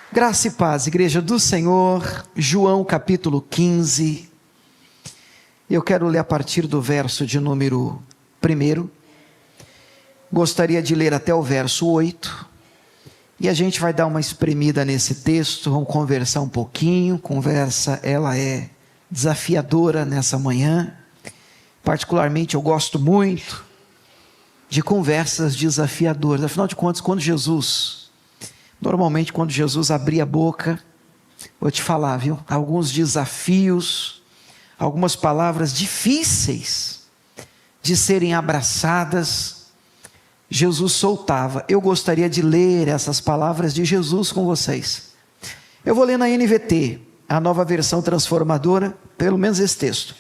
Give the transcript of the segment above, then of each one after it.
Graça e paz, Igreja do Senhor, João capítulo 15. Eu quero ler a partir do verso de número 1. Gostaria de ler até o verso 8. E a gente vai dar uma espremida nesse texto, vamos conversar um pouquinho. Conversa, ela é desafiadora nessa manhã. Particularmente eu gosto muito de conversas desafiadoras. Afinal de contas, Normalmente quando Jesus abria a boca, vou te falar, viu? Alguns desafios, algumas palavras difíceis de serem abraçadas, Jesus soltava. Eu gostaria de ler essas palavras de Jesus com vocês. Eu vou ler na NVT, a nova versão transformadora, pelo menos esse texto.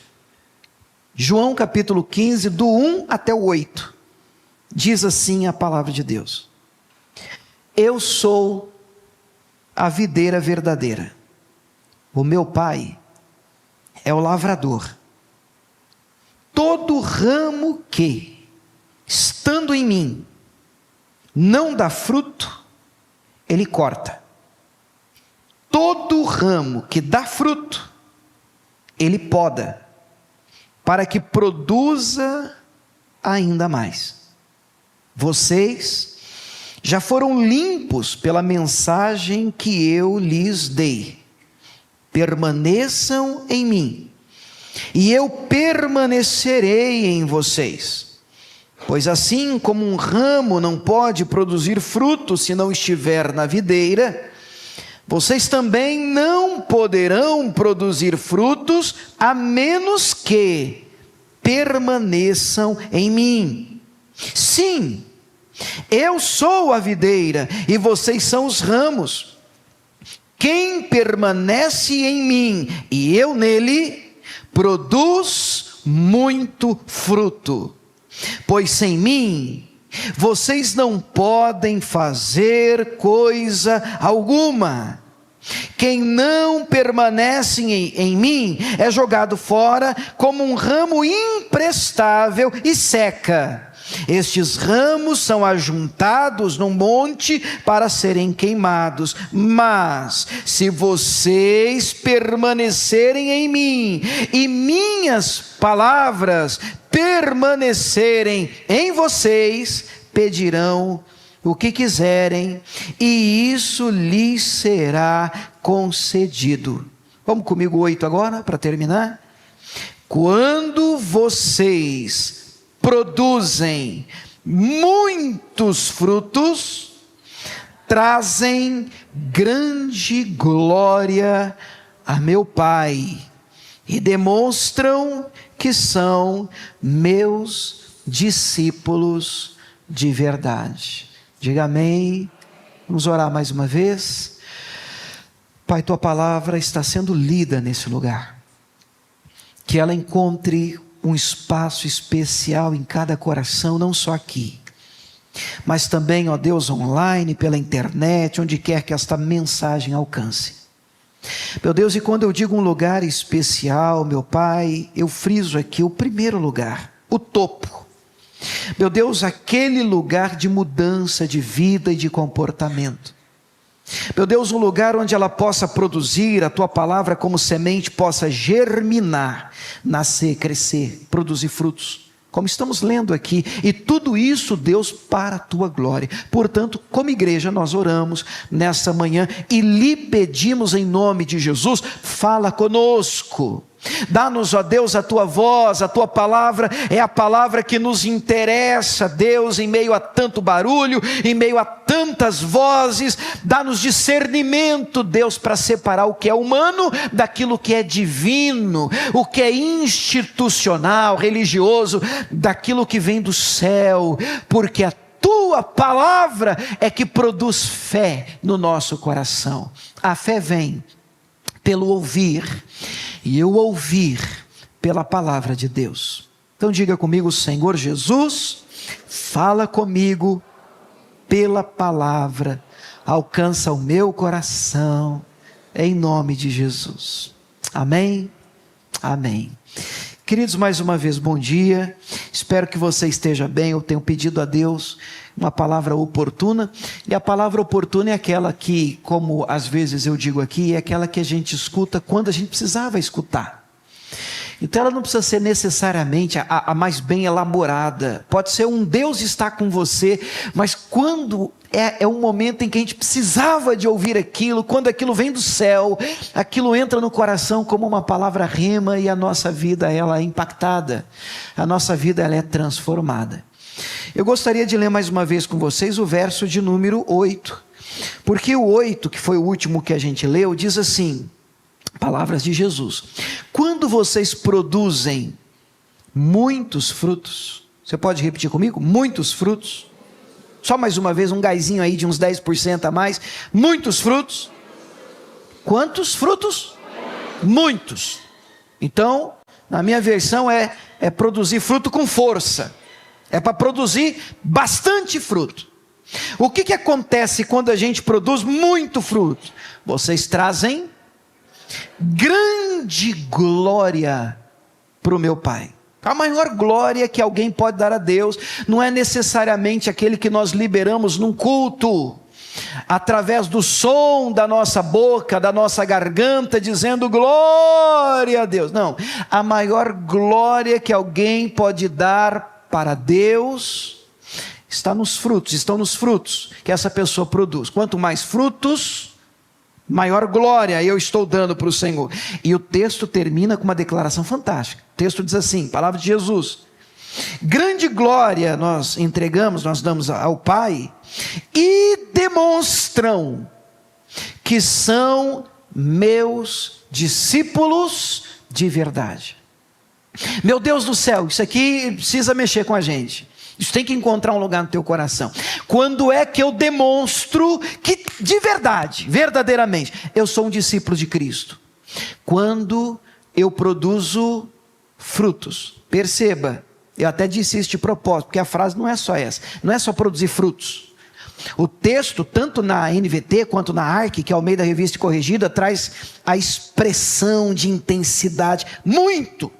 João capítulo 15, do 1 até o 8. Diz assim a palavra de Deus. Eu sou a videira verdadeira. O meu pai é o lavrador. Todo ramo que, estando em mim, não dá fruto, ele corta. Todo ramo que dá fruto, ele poda, para que produza ainda mais. Vocês já foram limpos pela mensagem que eu lhes dei. Permaneçam em mim, e eu permanecerei em vocês. Pois assim como um ramo não pode produzir fruto se não estiver na videira, vocês também não poderão produzir frutos a menos que permaneçam em mim. Sim, eu sou a videira e vocês são os ramos. Quem permanece em mim e eu nele, produz muito fruto. Pois sem mim, vocês não podem fazer coisa alguma. Quem não permanece em mim é jogado fora como um ramo imprestável e seca. Estes ramos são ajuntados num monte para serem queimados. Mas se vocês permanecerem em mim e minhas palavras permanecerem em vocês, pedirão o que quiserem e isso lhes será concedido. Vamos comigo 8 agora para terminar. Quando vocês produzem muitos frutos, trazem grande glória a meu Pai e demonstram que são meus discípulos de verdade. Diga amém. Vamos orar mais uma vez. Pai, tua palavra está sendo lida nesse lugar. Que ela encontre um espaço especial em cada coração, não só aqui, mas também, ó Deus, online, pela internet, onde quer que esta mensagem alcance. Meu Deus, e quando eu digo um lugar especial, meu Pai, eu friso aqui o primeiro lugar, o topo. Meu Deus, aquele lugar de mudança de vida e de comportamento. Meu Deus, um lugar onde ela possa produzir, a tua palavra como semente possa germinar, nascer, crescer, produzir frutos, como estamos lendo aqui, e tudo isso, Deus, para a tua glória. Portanto, como igreja, nós oramos nessa manhã e lhe pedimos em nome de Jesus, fala conosco. Dá-nos, ó Deus, a tua voz, a tua palavra é a palavra que nos interessa, Deus, em meio a tanto barulho, em meio a tantas vozes. Dá-nos discernimento, Deus, para separar o que é humano daquilo que é divino, o que é institucional, religioso, daquilo que vem do céu, porque a tua palavra é que produz fé no nosso coração. A fé vem pelo ouvir, e eu ouvir pela palavra de Deus. Então diga comigo, Senhor Jesus, fala comigo pela palavra, alcança o meu coração, em nome de Jesus. Amém? Amém. Queridos, mais uma vez, bom dia. Espero que você esteja bem. Eu tenho pedido a Deus uma palavra oportuna. E a palavra oportuna é aquela que, como às vezes eu digo aqui, é aquela que a gente escuta quando a gente precisava escutar. Então ela não precisa ser necessariamente a mais bem elaborada. Pode ser um Deus está com você, mas quando é um momento em que a gente precisava de ouvir aquilo, quando aquilo vem do céu, aquilo entra no coração como uma palavra rema e a nossa vida ela é impactada, a nossa vida ela é transformada. Eu gostaria de ler mais uma vez com vocês o verso de número 8, porque o 8, que foi o último que a gente leu, diz assim, palavras de Jesus: quando vocês produzem muitos frutos, você pode repetir comigo? Muitos frutos, só mais uma vez um gásinho aí de uns 10% a mais, muitos frutos. Quantos frutos? Muitos. Então, na minha versão é produzir fruto com força, é para produzir bastante fruto. O que acontece quando a gente produz muito fruto? Vocês trazem grande glória para o meu Pai. A maior glória que alguém pode dar a Deus não é necessariamente aquele que nós liberamos num culto, através do som da nossa boca, da nossa garganta, dizendo glória a Deus. Não, a maior glória que alguém pode dar para Deus estão nos frutos que essa pessoa produz. Quanto mais frutos, maior glória eu estou dando para o Senhor. E o texto termina com uma declaração fantástica. O texto diz assim, palavra de Jesus: grande glória nós damos ao Pai, e demonstram que são meus discípulos de verdade. Meu Deus do céu, isso aqui precisa mexer com a gente. Isso tem que encontrar um lugar no teu coração. Quando é que eu demonstro que de verdade, verdadeiramente, eu sou um discípulo de Cristo? Quando eu produzo frutos. Perceba, eu até disse isso de propósito, porque a frase não é só essa. Não é só produzir frutos. O texto, tanto na NVT quanto na ARC, que é o meio da Revista Corrigida, traz a expressão de intensidade. Muito.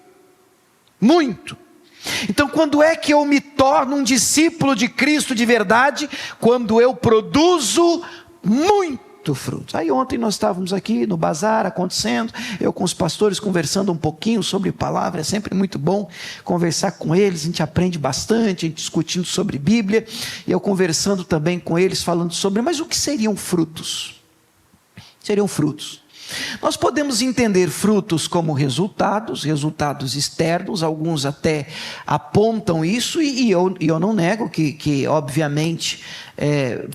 Então, quando é que eu me torno um discípulo de Cristo de verdade? Quando eu produzo muito fruto. Aí ontem nós estávamos aqui no bazar acontecendo, eu com os pastores conversando um pouquinho sobre palavra. É sempre muito bom conversar com eles, a gente aprende bastante, a gente discutindo sobre Bíblia, e eu conversando também com eles, falando sobre, mas o que seriam frutos? Seriam frutos. Nós podemos entender frutos como resultados externos, alguns até apontam isso, e eu não nego que obviamente,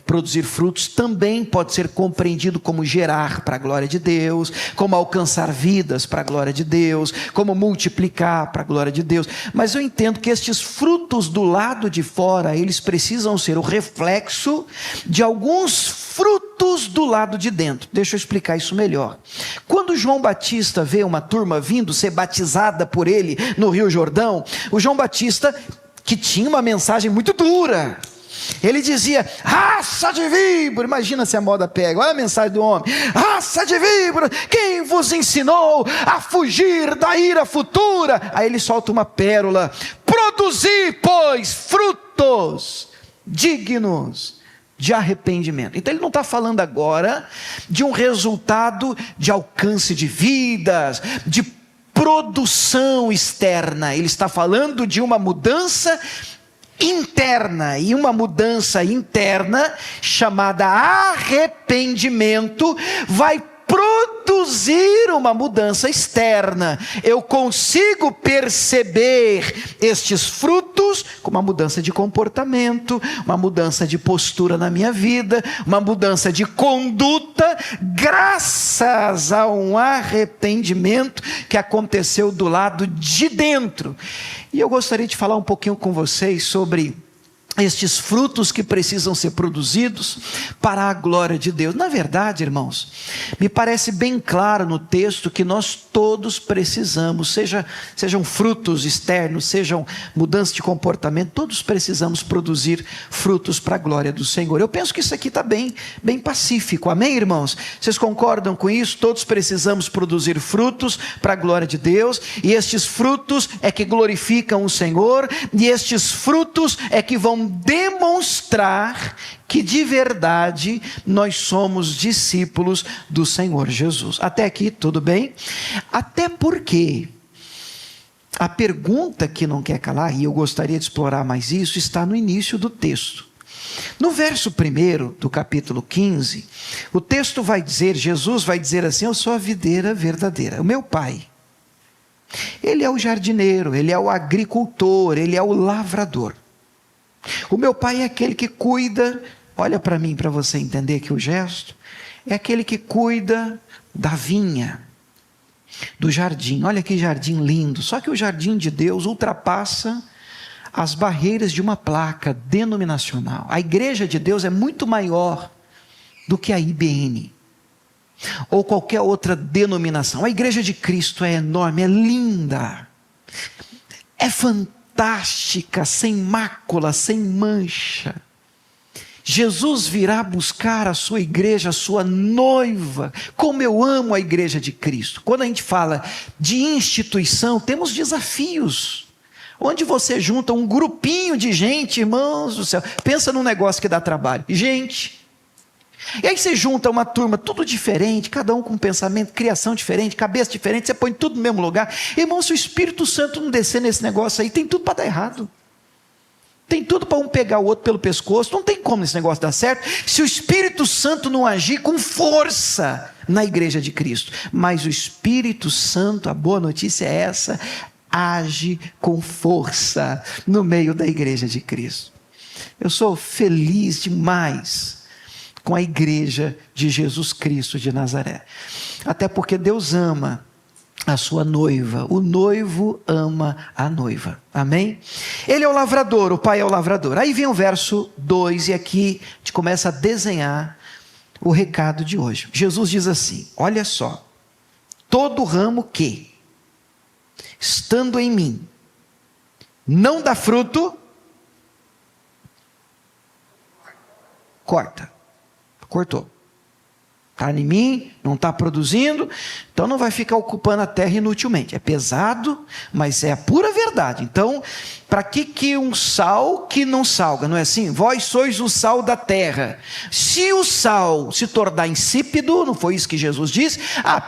produzir frutos também pode ser compreendido como gerar para a glória de Deus, como alcançar vidas para a glória de Deus, como multiplicar para a glória de Deus. Mas eu entendo que estes frutos do lado de fora, eles precisam ser o reflexo de alguns frutos do lado de dentro. Deixa eu explicar isso melhor. Quando João Batista vê uma turma vindo ser batizada por ele no Rio Jordão, o João Batista, que tinha uma mensagem muito dura, ele dizia, raça de víbora, imagina se a moda pega, olha a mensagem do homem, raça de víbora, quem vos ensinou a fugir da ira futura? Aí ele solta uma pérola, produzir, pois, frutos dignos de arrependimento. Então ele não está falando agora de um resultado de alcance de vidas, de produção externa, ele está falando de uma mudança interna, e uma mudança interna chamada arrependimento vai produzir uma mudança externa. Eu consigo perceber estes frutos como uma mudança de comportamento, uma mudança de postura na minha vida, uma mudança de conduta, graças a um arrependimento que aconteceu do lado de dentro. E eu gostaria de falar um pouquinho com vocês sobre estes frutos que precisam ser produzidos para a glória de Deus. Na verdade, irmãos, me parece bem claro no texto que nós todos precisamos, sejam frutos externos, sejam mudanças de comportamento, todos precisamos produzir frutos para a glória do Senhor. Eu penso que isso aqui está bem pacífico, amém, irmãos? Vocês concordam com isso? Todos precisamos produzir frutos para a glória de Deus, e estes frutos é que glorificam o Senhor, e estes frutos é que vão demonstrar que de verdade nós somos discípulos do Senhor Jesus. Até aqui tudo bem? Até porque a pergunta que não quer calar, e eu gostaria de explorar mais isso, está no início do texto. No verso 1 do capítulo 15, o texto vai dizer, Jesus vai dizer assim: eu sou a videira verdadeira, o meu Pai, Ele é o jardineiro, Ele é o agricultor, Ele é o lavrador. O meu Pai é aquele que cuida, olha para mim para você entender aqui o gesto, é aquele que cuida da vinha, do jardim. Olha que jardim lindo, só que o jardim de Deus ultrapassa as barreiras de uma placa denominacional. A igreja de Deus é muito maior do que a IBN, ou qualquer outra denominação. A igreja de Cristo é enorme, é linda, é fantástica, sem mácula, sem mancha. Jesus virá buscar a sua igreja, a sua noiva. Como eu amo a igreja de Cristo. Quando a gente fala de instituição, temos desafios, onde você junta um grupinho de gente, irmãos do céu, pensa num negócio que dá trabalho, gente, e aí você junta uma turma, tudo diferente, cada um com um pensamento, criação diferente, cabeça diferente, você põe tudo no mesmo lugar. Irmão, se o Espírito Santo não descer nesse negócio aí, tem tudo para dar errado. Tem tudo para um pegar o outro pelo pescoço. Não tem como esse negócio dar certo se o Espírito Santo não agir com força na igreja de Cristo. Mas o Espírito Santo, a boa notícia é essa, age com força no meio da igreja de Cristo. Eu sou feliz demais com a igreja de Jesus Cristo de Nazaré, até porque Deus ama a sua noiva, o noivo ama a noiva, amém? Ele é o lavrador, o Pai é o lavrador. Aí vem o verso 2, e aqui a gente começa a desenhar o recado de hoje. Jesus diz assim, olha só: todo ramo que, estando em mim, não dá fruto, cortou. Está em mim, não está produzindo, então não vai ficar ocupando a terra inutilmente. É pesado, mas é a pura verdade. Então, para que um sal que não salga? Não é assim? Vós sois o sal da terra. Se o sal se tornar insípido, não foi isso que Jesus disse?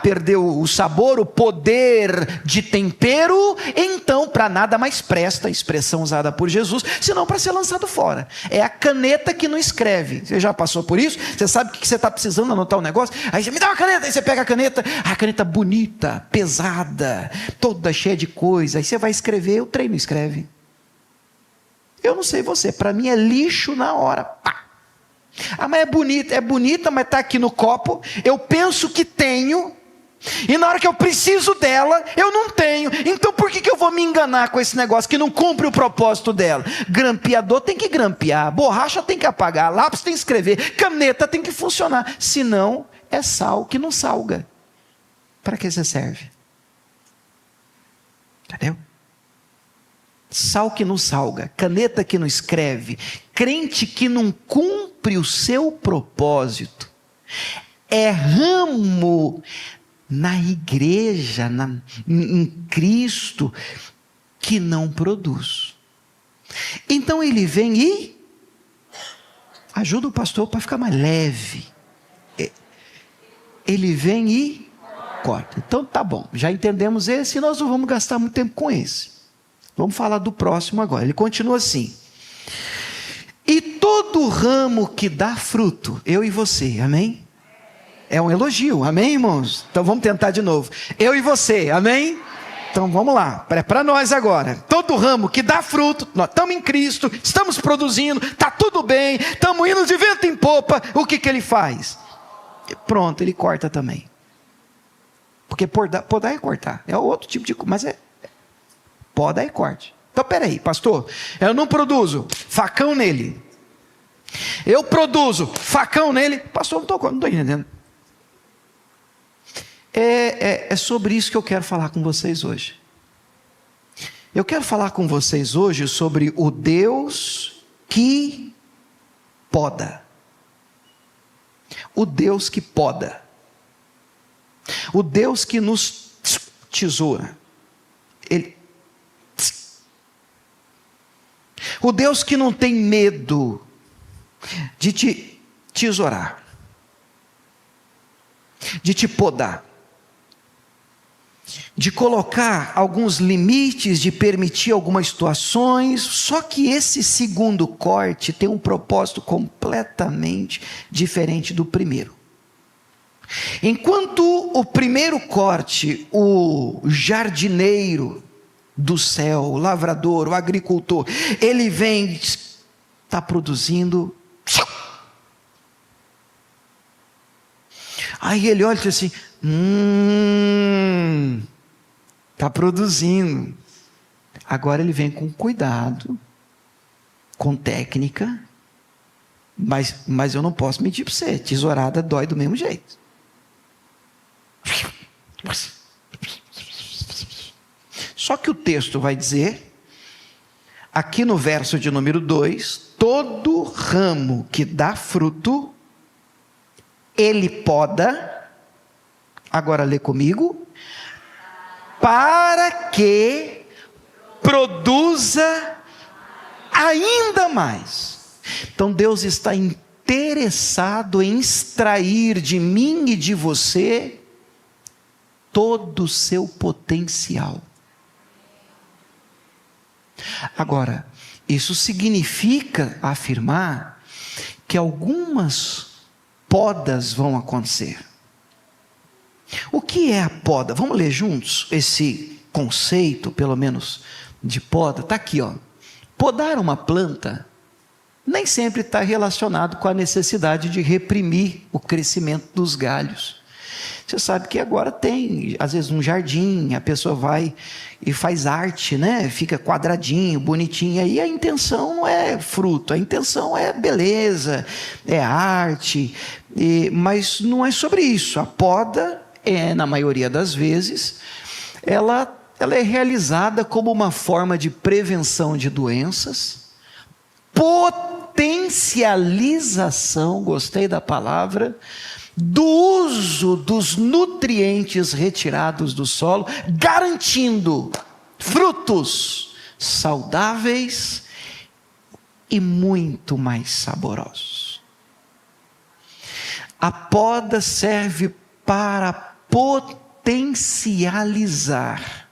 Perdeu o sabor, o poder de tempero, então para nada mais presta, a expressão usada por Jesus, senão para ser lançado fora. É a caneta que não escreve. Você já passou por isso? Você sabe o que você está precisando anotar um negócio? Aí você me dá uma caneta, aí você pega a caneta bonita, pesada, toda cheia de coisa, aí você vai escrever, o trem não escreve. Eu não sei você, para mim é lixo na hora, pá. Mas é bonita, mas está aqui no copo, eu penso que tenho, e na hora que eu preciso dela, eu não tenho. Então por que eu vou me enganar com esse negócio que não cumpre o propósito dela? Grampeador tem que grampear, borracha tem que apagar, lápis tem que escrever, caneta tem que funcionar, senão é sal que não salga. Para que você serve? Entendeu? Sal que não salga, caneta que não escreve, crente que não cumpre o seu propósito, é ramo na igreja, em Cristo, que não produz. Então ele vem e ajuda o pastor para ficar mais leve. Ele vem e corta. Então tá bom, já entendemos esse e nós não vamos gastar muito tempo com esse. Vamos falar do próximo agora. Ele continua assim: e todo ramo que dá fruto, eu e você, amém? É um elogio, amém, irmãos? Então vamos tentar de novo. Eu e você, amém? Então vamos lá, para nós agora. Todo ramo que dá fruto, nós estamos em Cristo, estamos produzindo, está tudo bem, estamos indo de vento em popa. O que ele faz? Pronto, ele corta também. Porque podar é cortar, é outro tipo de coisa, mas podar é corte. Então peraí, pastor, eu não produzo, facão nele. Eu produzo, facão nele. Pastor, não estou entendendo. É sobre isso que eu quero falar com vocês hoje. Eu quero falar com vocês hoje sobre o Deus que poda. O Deus que poda. O Deus que nos tesoura. O Deus que não tem medo de te tesourar, de te podar, de colocar alguns limites, de permitir algumas situações. Só que esse segundo corte tem um propósito completamente diferente do primeiro. Enquanto o primeiro corte, o jardineiro do céu, o lavrador, o agricultor, ele vem, está produzindo. Aí ele olha e diz assim: está produzindo. Agora ele vem com cuidado, com técnica, mas eu não posso mentir para você, tesourada dói do mesmo jeito. Só que o texto vai dizer, aqui no verso de número 2, todo ramo que dá fruto, ele poda, agora lê comigo, para que produza ainda mais. Então Deus está interessado em extrair de mim e de você todo o seu potencial. Agora, isso significa afirmar que algumas podas vão acontecer. O que é a poda? Vamos ler juntos esse conceito, pelo menos, de poda. Está aqui, ó. Podar uma planta nem sempre está relacionado com a necessidade de reprimir o crescimento dos galhos. Você sabe que agora tem, às vezes, um jardim, a pessoa vai e faz arte, né? Fica quadradinho, bonitinho, aí a intenção não é fruto, a intenção é beleza, é arte, mas não é sobre isso. A poda, na maioria das vezes, ela é realizada como uma forma de prevenção de doenças, potencialização, gostei da palavra, do uso dos nutrientes retirados do solo, garantindo frutos saudáveis e muito mais saborosos. A poda serve para potencializar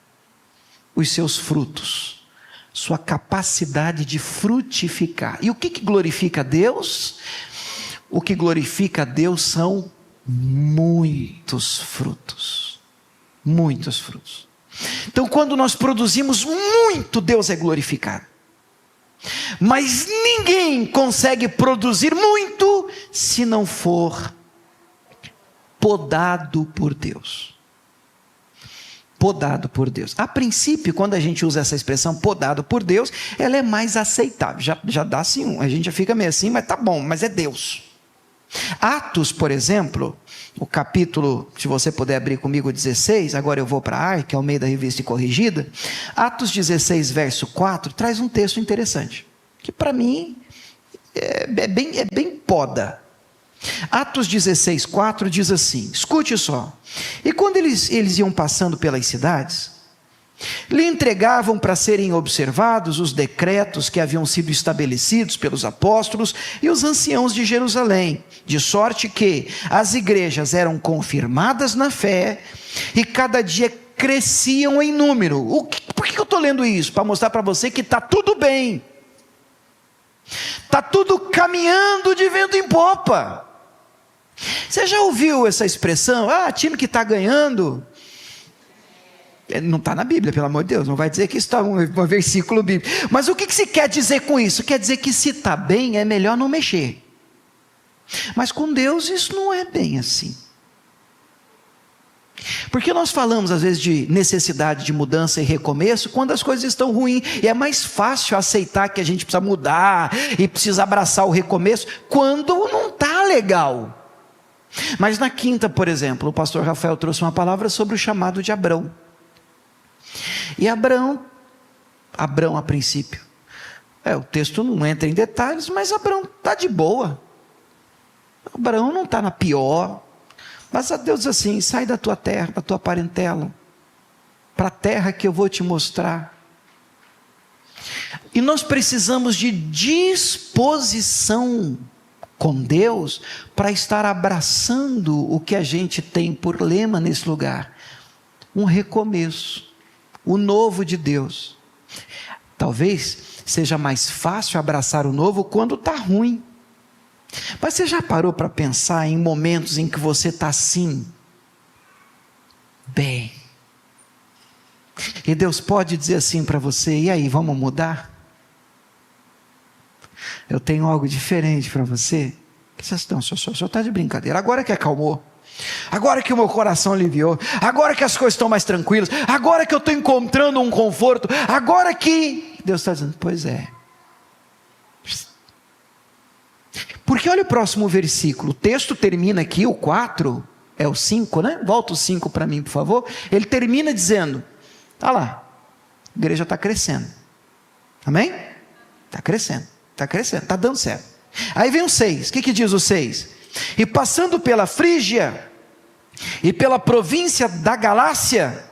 os seus frutos, sua capacidade de frutificar. E o que glorifica a Deus? O que glorifica a Deus são muitos frutos. Muitos frutos. Então, quando nós produzimos muito, Deus é glorificado. Mas ninguém consegue produzir muito se não for podado por Deus. Podado por Deus. A princípio, quando a gente usa essa expressão podado por Deus, ela é mais aceitável. Já dá assim, a gente já fica meio assim, mas tá bom, mas é Deus. Atos, por exemplo, o capítulo, se você puder abrir comigo, 16, agora eu vou para a Arca, ao meio da revista e corrigida. Atos 16, verso 4, traz um texto interessante, que para mim é bem poda. Atos 16, 4 diz assim, escute só: e quando eles iam passando pelas cidades, lhe entregavam para serem observados os decretos que haviam sido estabelecidos pelos apóstolos e os anciãos de Jerusalém, de sorte que as igrejas eram confirmadas na fé e cada dia cresciam em número. Por que eu estou lendo isso? Para mostrar para você que está tudo bem, está tudo caminhando de vento em popa. Você já ouviu essa expressão? Time que está ganhando. Não está na Bíblia, pelo amor de Deus, não vai dizer que isso está um versículo bíblico. Mas o que se quer dizer com isso? Quer dizer que se está bem, é melhor não mexer. Mas com Deus isso não é bem assim. Porque nós falamos às vezes de necessidade de mudança e recomeço quando as coisas estão ruins, e é mais fácil aceitar que a gente precisa mudar e precisa abraçar o recomeço quando não está legal. Mas na quinta, por exemplo, o pastor Rafael trouxe uma palavra sobre o chamado de Abrão. E Abrão a princípio, o texto não entra em detalhes, mas Abrão está de boa. Abraão não está na pior, mas a Deus assim: sai da tua terra, da tua parentela, para a terra que eu vou te mostrar. E nós precisamos de disposição com Deus para estar abraçando o que a gente tem por lema nesse lugar: um recomeço, o novo de Deus. Talvez seja mais fácil abraçar o novo quando está ruim. Mas você já parou para pensar em momentos em que você está assim, bem, e Deus pode dizer assim para você: e aí, vamos mudar? Eu tenho algo diferente para você. Que vocês estão? O senhor está de brincadeira. Agora que acalmou, agora que o meu coração aliviou, agora que as coisas estão mais tranquilas, agora que eu estou encontrando um conforto, agora que Deus está dizendo: pois é. Porque olha o próximo versículo, o texto termina aqui, o 4, é o 5, né? Volta o 5 para mim, por favor. Ele termina dizendo: está lá, a igreja está crescendo, amém? Está crescendo, está dando certo. Aí vem o 6, o que diz o 6? E passando pela Frígia e pela província da Galácia,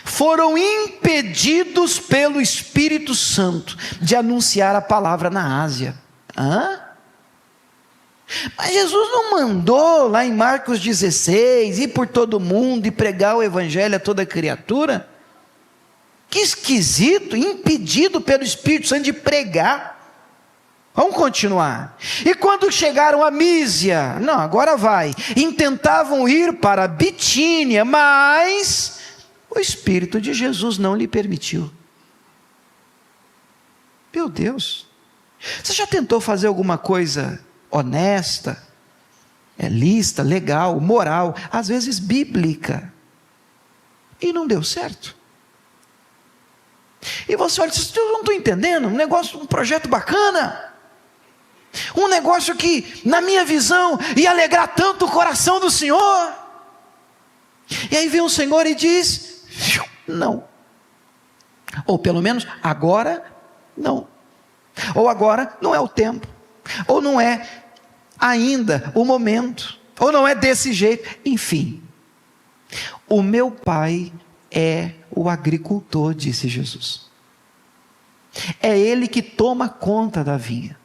foram impedidos pelo Espírito Santo de anunciar a palavra na Ásia. Mas Jesus não mandou lá em Marcos 16 ir por todo mundo e pregar o evangelho a toda criatura? Que esquisito, impedido pelo Espírito Santo de pregar. Vamos continuar. E quando chegaram a Mísia, não, agora vai, intentavam ir para Bitínia, mas o Espírito de Jesus não lhe permitiu. Meu Deus, você já tentou fazer alguma coisa honesta, lícita, legal, moral, às vezes bíblica, e não deu certo? E você olha e diz: eu não estou entendendo, um projeto bacana, um negócio que na minha visão ia alegrar tanto o coração do Senhor, e aí vem o Senhor e diz: não, ou pelo menos agora não, ou agora não é o tempo, ou não é ainda o momento, ou não é desse jeito. Enfim, o meu pai é o agricultor, disse Jesus, é ele que toma conta da vinha.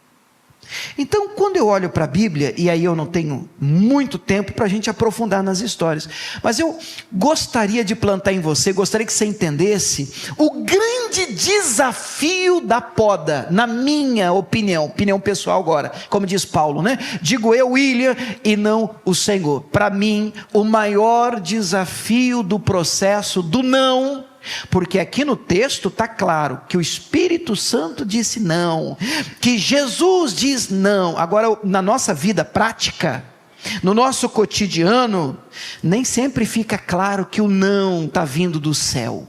Então, quando eu olho para a Bíblia, e aí eu não tenho muito tempo para a gente aprofundar nas histórias, mas eu gostaria de plantar em você, gostaria que você entendesse o grande desafio da poda, na minha opinião pessoal agora, como diz Paulo, né? Digo eu, William, e não o Senhor. Para mim, o maior desafio do processo do não, porque aqui no texto está claro que o Espírito Santo disse não, que Jesus diz não. Agora, na nossa vida prática, no nosso cotidiano, nem sempre fica claro que o não está vindo do céu.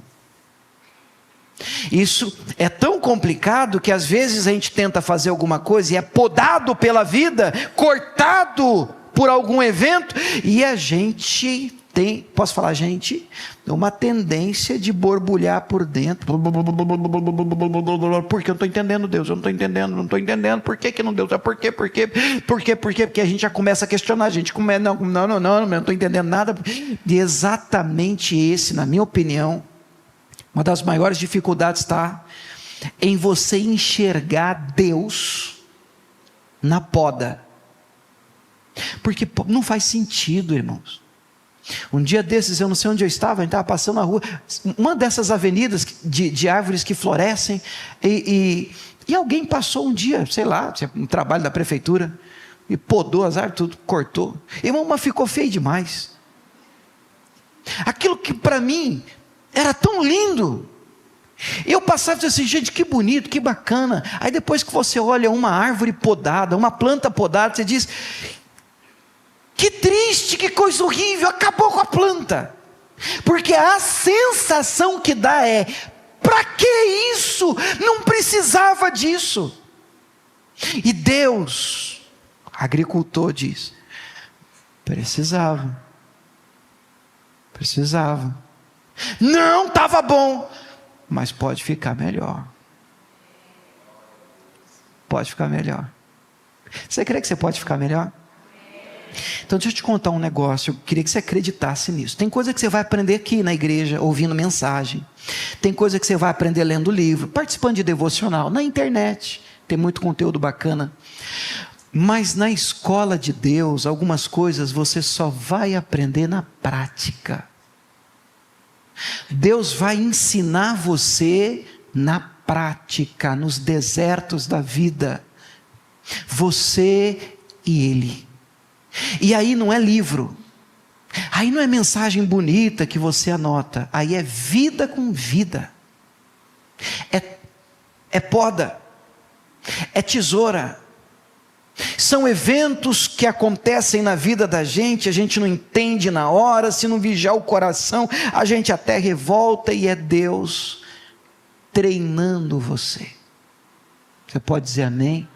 Isso é tão complicado que às vezes a gente tenta fazer alguma coisa e é podado pela vida, cortado por algum evento, e a gente tem, posso falar gente, uma tendência de borbulhar por dentro, porque eu não estou entendendo Deus, eu não estou entendendo, por que não deu, por quê, porque a gente já começa a questionar, a gente começa, não estou entendendo nada, e exatamente esse, na minha opinião, uma das maiores dificuldades está em você enxergar Deus na poda, porque não faz sentido, irmãos. Um dia desses, eu não sei onde eu estava passando na rua, uma dessas avenidas de árvores que florescem, e alguém passou um dia, sei lá, um trabalho da prefeitura, e podou as árvores, tudo, cortou, e uma ficou feia demais. Aquilo que para mim era tão lindo, eu passava e dizia assim: gente, que bonito, que bacana. Aí depois que você olha uma árvore podada, uma planta podada, você diz: que triste, que coisa horrível, acabou com a planta. Porque a sensação que dá é: para que isso? Não precisava disso. E Deus, agricultor, diz: precisava. Não estava bom, mas pode ficar melhor. Pode ficar melhor. Você crê que você pode ficar melhor? Então deixa eu te contar um negócio. Eu queria que você acreditasse nisso. Tem coisa que você vai aprender aqui na igreja, ouvindo mensagem. Tem coisa que você vai aprender lendo livro, participando de devocional, na internet. Tem muito conteúdo bacana. Mas na escola de Deus, algumas coisas você só vai aprender na prática. Deus vai ensinar você na prática, nos desertos da vida. Você e Ele. E aí não é livro. Aí não é mensagem bonita que você anota. Aí é vida com vida. É poda. É tesoura. São eventos que acontecem na vida da gente, a gente não entende na hora, se não vigiar o coração, a gente até revolta, e é Deus treinando você. Você pode dizer amém?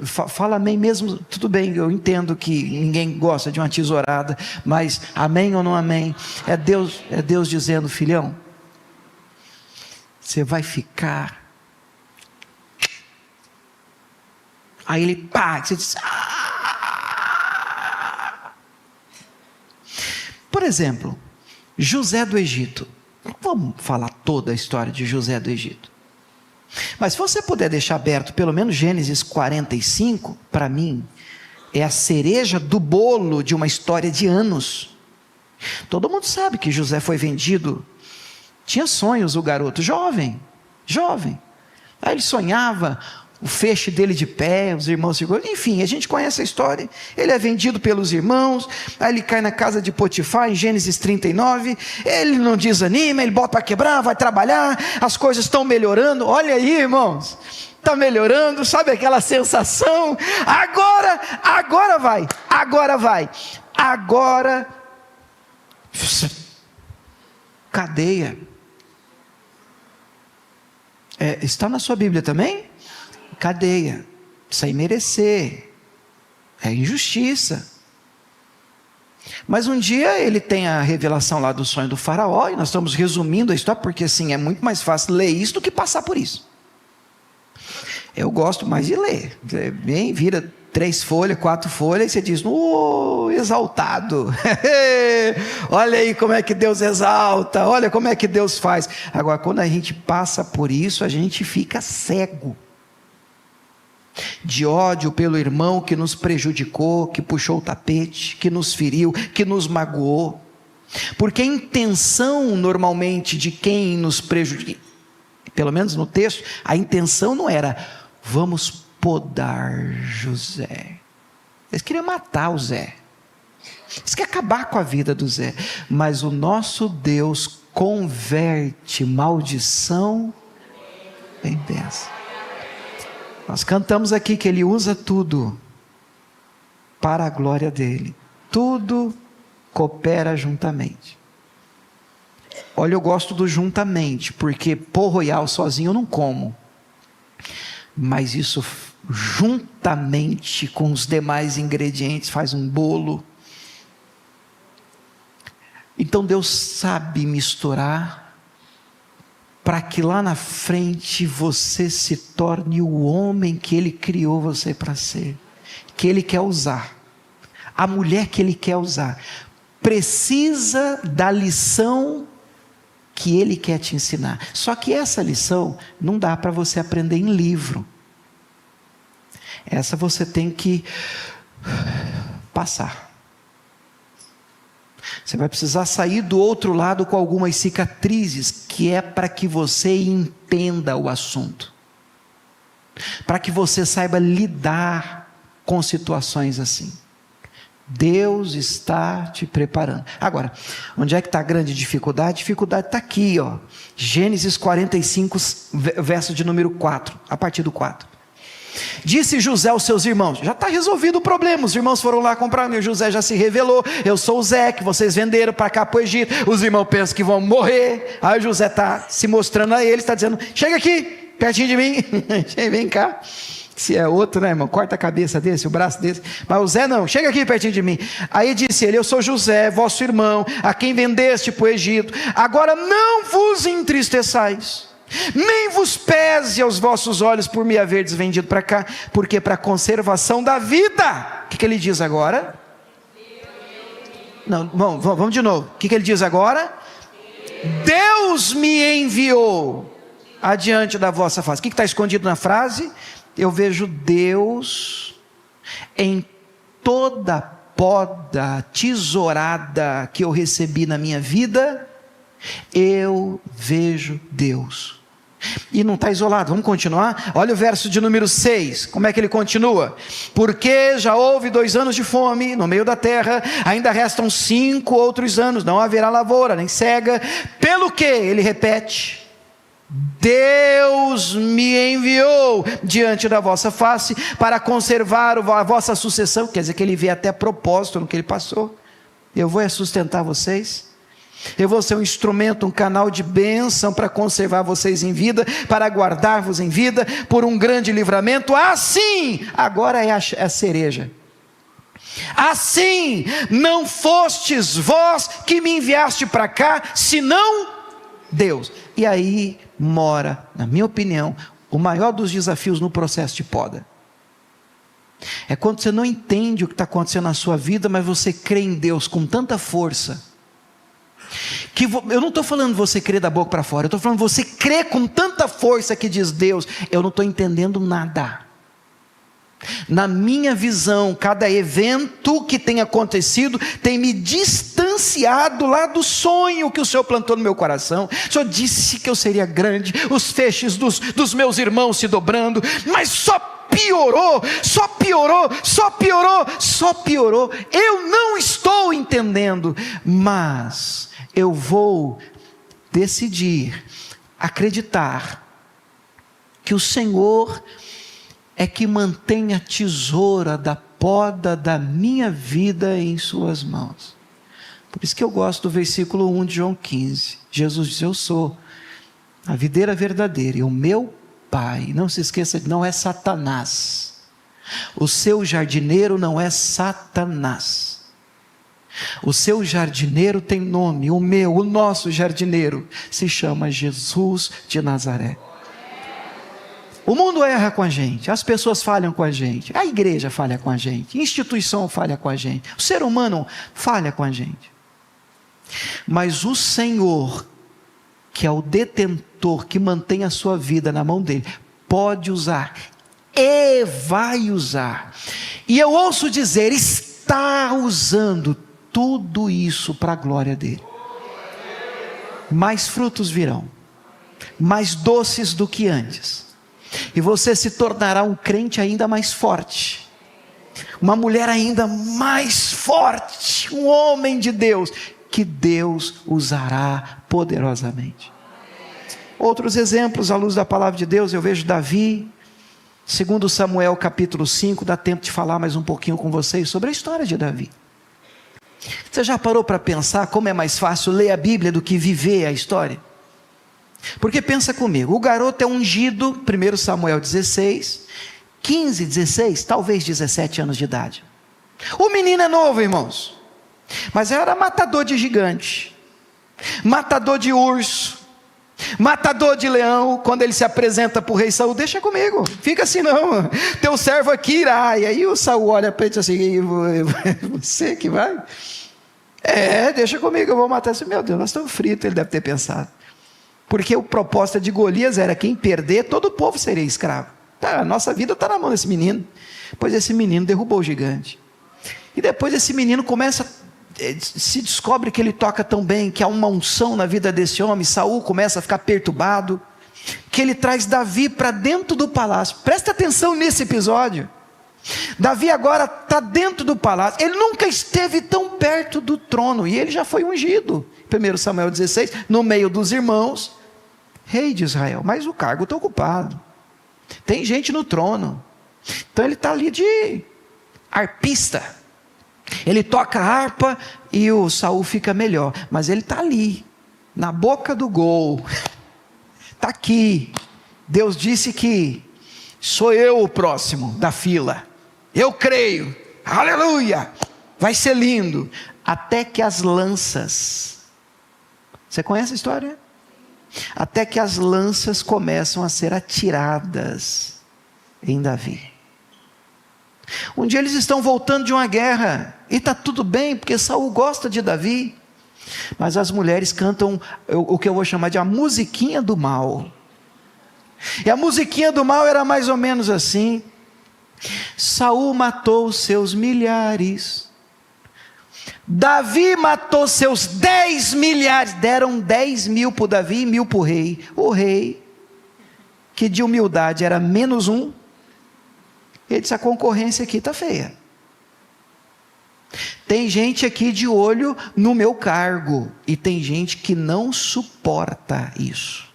Fala amém mesmo, tudo bem, eu entendo que ninguém gosta de uma tesourada, mas amém ou não amém? É Deus dizendo: filhão, você vai ficar. Aí ele pá, você diz: ah! Por exemplo, José do Egito. Não vamos falar toda a história de José do Egito, mas se você puder deixar aberto pelo menos Gênesis 45, para mim é a cereja do bolo de uma história de anos. Todo mundo sabe que José foi vendido. Tinha sonhos o garoto, jovem. Aí ele sonhava o feixe dele de pé, os irmãos seguram, enfim, a gente conhece a história. Ele é vendido pelos irmãos, aí ele cai na casa de Potifar, em Gênesis 39, ele não desanima, ele bota para quebrar, vai trabalhar, as coisas estão melhorando. Olha aí, irmãos, está melhorando, sabe aquela sensação? Agora vai, cadeia. Está na sua Bíblia também? Cadeia, sem merecer, é injustiça. Mas um dia ele tem a revelação lá do sonho do faraó, e nós estamos resumindo a história, porque assim, é muito mais fácil ler isso do que passar por isso. Eu gosto mais de ler. Você vem, vira 3 folhas, 4 folhas, e você diz: exaltado. Olha aí como é que Deus exalta, olha como é que Deus faz. Agora, quando a gente passa por isso, a gente fica cego de ódio pelo irmão que nos prejudicou, que puxou o tapete, que nos feriu, que nos magoou. Porque a intenção normalmente de quem nos prejudica, pelo menos no texto, a intenção não era: vamos podar José. Eles queriam matar o Zé, eles queriam acabar com a vida do Zé. Mas o nosso Deus converte maldição em bênção. Nós cantamos aqui que Ele usa tudo para a glória dEle. Tudo coopera juntamente. Olha, eu gosto do juntamente, porque pão royal sozinho eu não como. Mas isso juntamente com os demais ingredientes faz um bolo. Então Deus sabe misturar, para que lá na frente você se torne o homem que Ele criou você para ser, que Ele quer usar, a mulher que Ele quer usar. Precisa da lição que Ele quer te ensinar. Só que essa lição não dá para você aprender em livro. Essa você tem que passar. Você vai precisar sair do outro lado com algumas cicatrizes, que é para que você entenda o assunto, para que você saiba lidar com situações assim. Deus está te preparando. Agora, onde é que está a grande dificuldade? A dificuldade está aqui, Gênesis 45, verso de número 4, a partir do 4. Disse José aos seus irmãos: já está resolvido o problema. Os irmãos foram lá comprar, meu José já se revelou. Eu sou o Zé, que vocês venderam para cá para o Egito. Os irmãos pensam que vão morrer. Aí José está se mostrando a eles, está dizendo: chega aqui, pertinho de mim. Vem cá. Se é outro, né, irmão? Corta a cabeça desse, o braço desse. Mas o Zé não, chega aqui pertinho de mim. Aí disse ele: eu sou José, vosso irmão, a quem vendeste para o Egito. Agora não vos entristeçais, nem vos pese aos vossos olhos por me haverdes vendido para cá, porque para a conservação da vida. O que ele diz agora? Não, vamos de novo. O que ele diz agora? Deus me enviou adiante da vossa face. O que está escondido na frase? Eu vejo Deus em toda poda, tesourada que eu recebi na minha vida. Eu vejo Deus. E não está isolado, vamos continuar? Olha o verso de número 6, como é que ele continua? Porque já houve 2 anos de fome no meio da terra, ainda restam 5 outros anos, não haverá lavoura, nem cega. Pelo que? Ele repete: Deus me enviou diante da vossa face para conservar a vossa sucessão. Quer dizer que ele vê até propósito no que ele passou. Eu vou sustentar vocês, eu vou ser um instrumento, um canal de bênção para conservar vocês em vida, para guardar-vos em vida, por um grande livramento. Assim, agora é a cereja. Assim, não fostes vós que me enviaste para cá, senão Deus. E aí mora, na minha opinião, o maior dos desafios no processo de poda. É quando você não entende o que está acontecendo na sua vida, mas você crê em Deus com tanta força, que eu não estou falando você crer da boca para fora, eu estou falando você crê com tanta força que diz: Deus, eu não estou entendendo nada. Na minha visão, cada evento que tem acontecido tem me distanciado lá do sonho que o Senhor plantou no meu coração. O Senhor disse que eu seria grande, os feixes dos meus irmãos se dobrando, mas só piorou, só piorou, só piorou, só piorou. Eu não estou entendendo, mas eu vou decidir acreditar que o Senhor é que mantém a tesoura da poda da minha vida em suas mãos. Por isso que eu gosto do versículo 1 de João 15. Jesus diz: eu sou a videira verdadeira e o meu Pai, não se esqueça, não é Satanás. O seu jardineiro não é Satanás. O seu jardineiro tem nome, o meu, o nosso jardineiro se chama Jesus de Nazaré. O mundo erra com a gente, as pessoas falham com a gente, a igreja falha com a gente, a instituição falha com a gente, o ser humano falha com a gente. Mas o Senhor, que é o detentor, que mantém a sua vida na mão dele, pode usar e vai usar. E eu ouço dizer, está usando tudo isso para a glória dele. Mais frutos virão, mais doces do que antes. E você se tornará um crente ainda mais forte, uma mulher ainda mais forte, um homem de Deus, que Deus usará poderosamente. Outros exemplos à luz da palavra de Deus, eu vejo Davi, 2 Samuel capítulo 5, dá tempo de falar mais um pouquinho com vocês sobre a história de Davi. Você já parou para pensar como é mais fácil ler a Bíblia do que viver a história? Porque pensa comigo, o garoto é ungido, 1 Samuel 16, 15, 16, talvez 17 anos de idade. O menino é novo, irmãos, mas era matador de gigante, matador de urso, matador de leão. Quando ele se apresenta para o rei Saul: deixa comigo, fica assim não, teu servo aqui irá. E aí o Saul olha para ele e diz assim: você que vai? Deixa comigo, eu vou matar esse. Meu Deus, nós estamos fritos, ele deve ter pensado. Porque a proposta de Golias era: quem perder, todo o povo seria escravo. A nossa vida está na mão desse menino. Pois esse menino derrubou o gigante. E depois esse menino se descobre que ele toca tão bem, que há uma unção na vida desse homem. Saul começa a ficar perturbado, que ele traz Davi para dentro do palácio. Presta atenção nesse episódio. Davi agora está dentro do palácio. Ele nunca esteve tão perto do trono, e ele já foi ungido, 1 Samuel 16, no meio dos irmãos, rei de Israel. Mas o cargo está ocupado, tem gente no trono, Então ele está ali de arpista. Ele toca a harpa e o Saul fica melhor. Mas ele está ali, na boca do gol. Está aqui. Deus disse que sou eu o próximo da fila. Eu creio. Aleluia. Vai ser lindo. Até que as lanças. Você conhece a história? Até que as lanças começam a ser atiradas em Davi. Um dia eles estão voltando de uma guerra, e está tudo bem, porque Saul gosta de Davi, mas as mulheres cantam o que eu vou chamar de a musiquinha do mal, e a musiquinha do mal era mais ou menos assim: Saul matou seus milhares, Davi matou seus 10 milhares, deram 10 mil para o Davi e 1.000 para o rei. O rei, que de humildade era -1, ele disse: a concorrência aqui está feia. Tem gente aqui de olho no meu cargo, e tem gente que não suporta isso.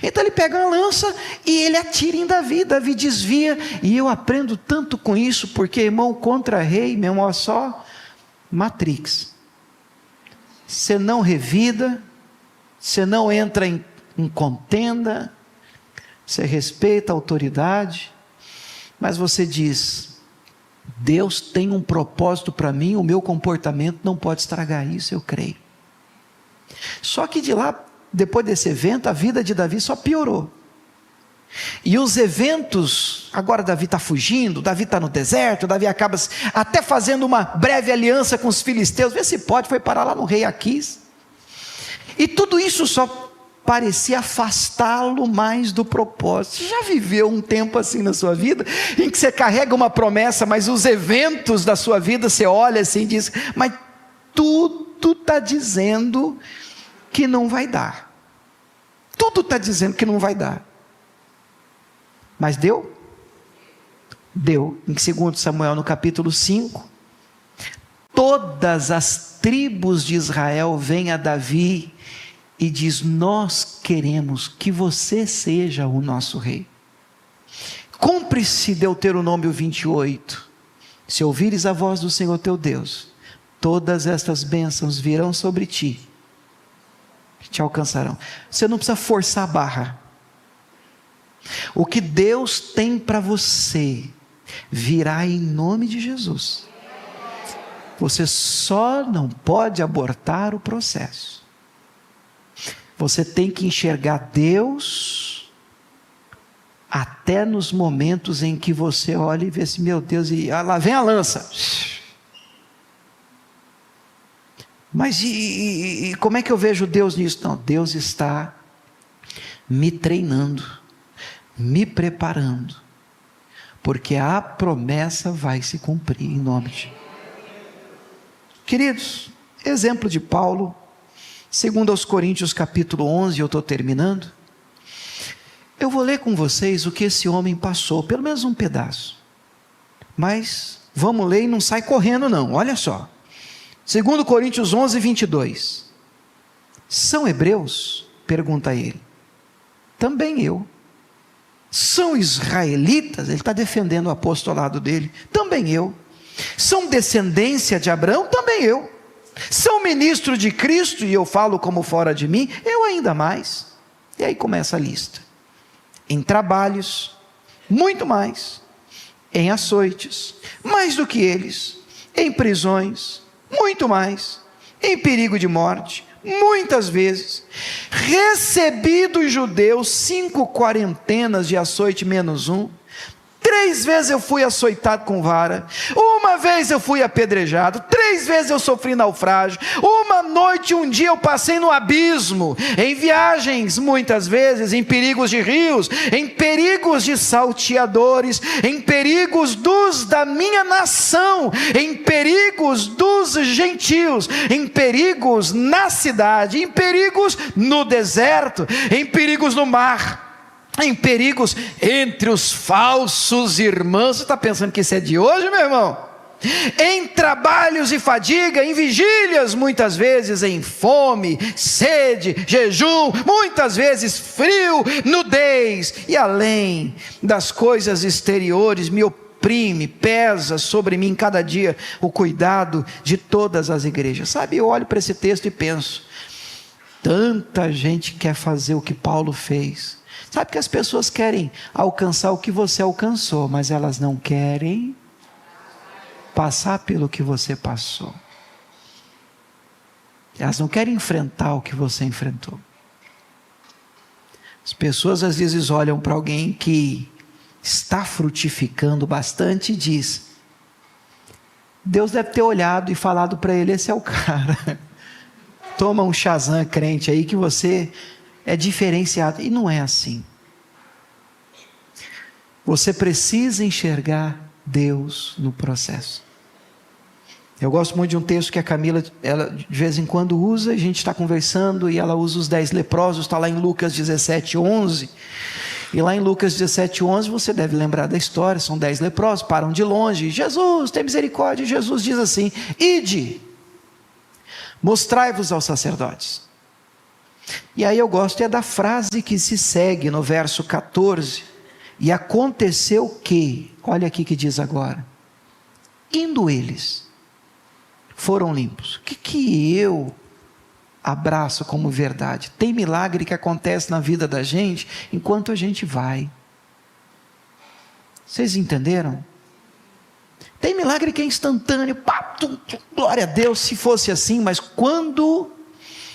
Então ele pega uma lança e ele atira em Davi. Davi desvia, e eu aprendo tanto com isso, porque irmão, contra rei, meu irmão, é só Matrix. Você não revida, você não entra em contenda, você respeita a autoridade, mas você diz: Deus tem um propósito para mim, o meu comportamento não pode estragar isso, eu creio. Só que de lá, depois desse evento, a vida de Davi só piorou. E os eventos, agora Davi está fugindo, Davi está no deserto, Davi acaba até fazendo uma breve aliança com os filisteus, vê se pode, foi parar lá no rei Aquis. E tudo isso só parecia afastá-lo mais do propósito. Você já viveu um tempo assim na sua vida, em que você carrega uma promessa, mas os eventos da sua vida, você olha assim e diz: mas tudo está dizendo que não vai dar. Tudo está dizendo que não vai dar. Mas deu? Deu. Em 2 Samuel, no capítulo 5, todas as tribos de Israel vêm a Davi e diz: nós queremos que você seja o nosso rei. Cumpre-se Deuteronômio 28, se ouvires a voz do Senhor teu Deus, todas estas bênçãos virão sobre ti, te alcançarão. Você não precisa forçar a barra. O que Deus tem para você virá em nome de Jesus. Você só não pode abortar o processo. Você tem que enxergar Deus até nos momentos em que você olha e vê assim: meu Deus, e lá vem a lança. Mas e como é que eu vejo Deus nisso? Não, Deus está me treinando, me preparando, porque a promessa vai se cumprir em nome de Jesus. Queridos, exemplo de Paulo, segundo aos Coríntios capítulo 11, eu estou terminando. Eu vou ler com vocês o que esse homem passou, pelo menos um pedaço, mas vamos ler e não sai correndo não, olha só. 2 Coríntios 11, 22. São hebreus? Pergunta ele. Também eu. São israelitas? Ele está defendendo o apostolado dele. Também eu. São descendência de Abraão? Também eu. São ministros de Cristo? E eu falo como fora de mim? Eu ainda mais. E aí começa a lista. Em trabalhos, muito mais. Em açoites, mais do que eles. Em prisões, muito mais, em perigo de morte, muitas vezes, recebi dos judeus 5 quarentenas de açoite menos 1, 3 vezes eu fui açoitado com vara, uma vez eu fui apedrejado, 3 vezes eu sofri naufrágio, uma noite, um dia eu passei no abismo, em viagens muitas vezes, em perigos de rios, em perigos de salteadores, em perigos dos da minha nação, em perigos dos gentios, em perigos na cidade, em perigos no deserto, em perigos no mar, em perigos entre os falsos irmãos. Você está pensando que isso é de hoje, meu irmão? em trabalhos e fadiga, em vigílias, muitas vezes em fome, sede, jejum, muitas vezes frio, nudez, e além das coisas exteriores, me oprime, pesa sobre mim cada dia o cuidado de todas as igrejas. Sabe, eu olho para esse texto e penso, tanta gente quer fazer o que Paulo fez. Sabe que as pessoas querem alcançar o que você alcançou, mas elas não querem passar pelo que você passou. Elas não querem enfrentar o que você enfrentou. As pessoas às vezes olham para alguém que está frutificando bastante e diz, Deus deve ter olhado e falado para ele, esse é o cara. Toma um Shazam crente aí que você é diferenciado. E não é assim. Você precisa enxergar Deus no processo. Eu gosto muito de um texto que a Camila, ela de vez em quando usa, a gente está conversando e ela usa os 10 leprosos, está lá em Lucas 17:11, e lá em Lucas 17:11 você deve lembrar da história, são 10 leprosos, param de longe, Jesus tem misericórdia, Jesus diz assim, ide, mostrai-vos aos sacerdotes. E aí eu gosto da frase que se segue no verso 14, e aconteceu que, olha aqui que diz agora, indo eles, foram limpos. O que eu abraço como verdade? Tem milagre que acontece na vida da gente, enquanto a gente vai. Vocês entenderam? Tem milagre que é instantâneo, pá, glória a Deus, se fosse assim, mas quando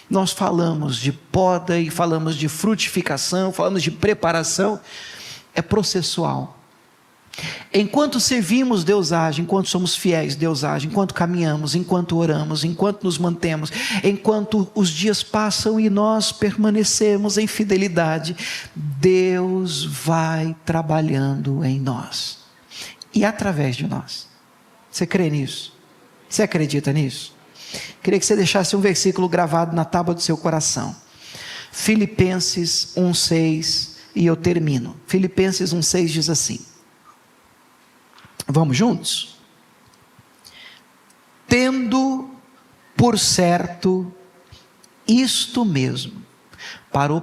nós falamos de poda, e falamos de frutificação, falamos de preparação, é processual. Enquanto servimos, Deus age. Enquanto somos fiéis, Deus age. Enquanto caminhamos, enquanto oramos, enquanto nos mantemos, enquanto os dias passam e nós permanecemos em fidelidade, Deus vai trabalhando em nós e através de nós. Você crê nisso? Você acredita nisso? Queria que você deixasse um versículo gravado na tábua do seu coração. Filipenses 1:6, e eu termino. Filipenses 1:6 diz assim, vamos juntos? Tendo por certo isto mesmo. Parou.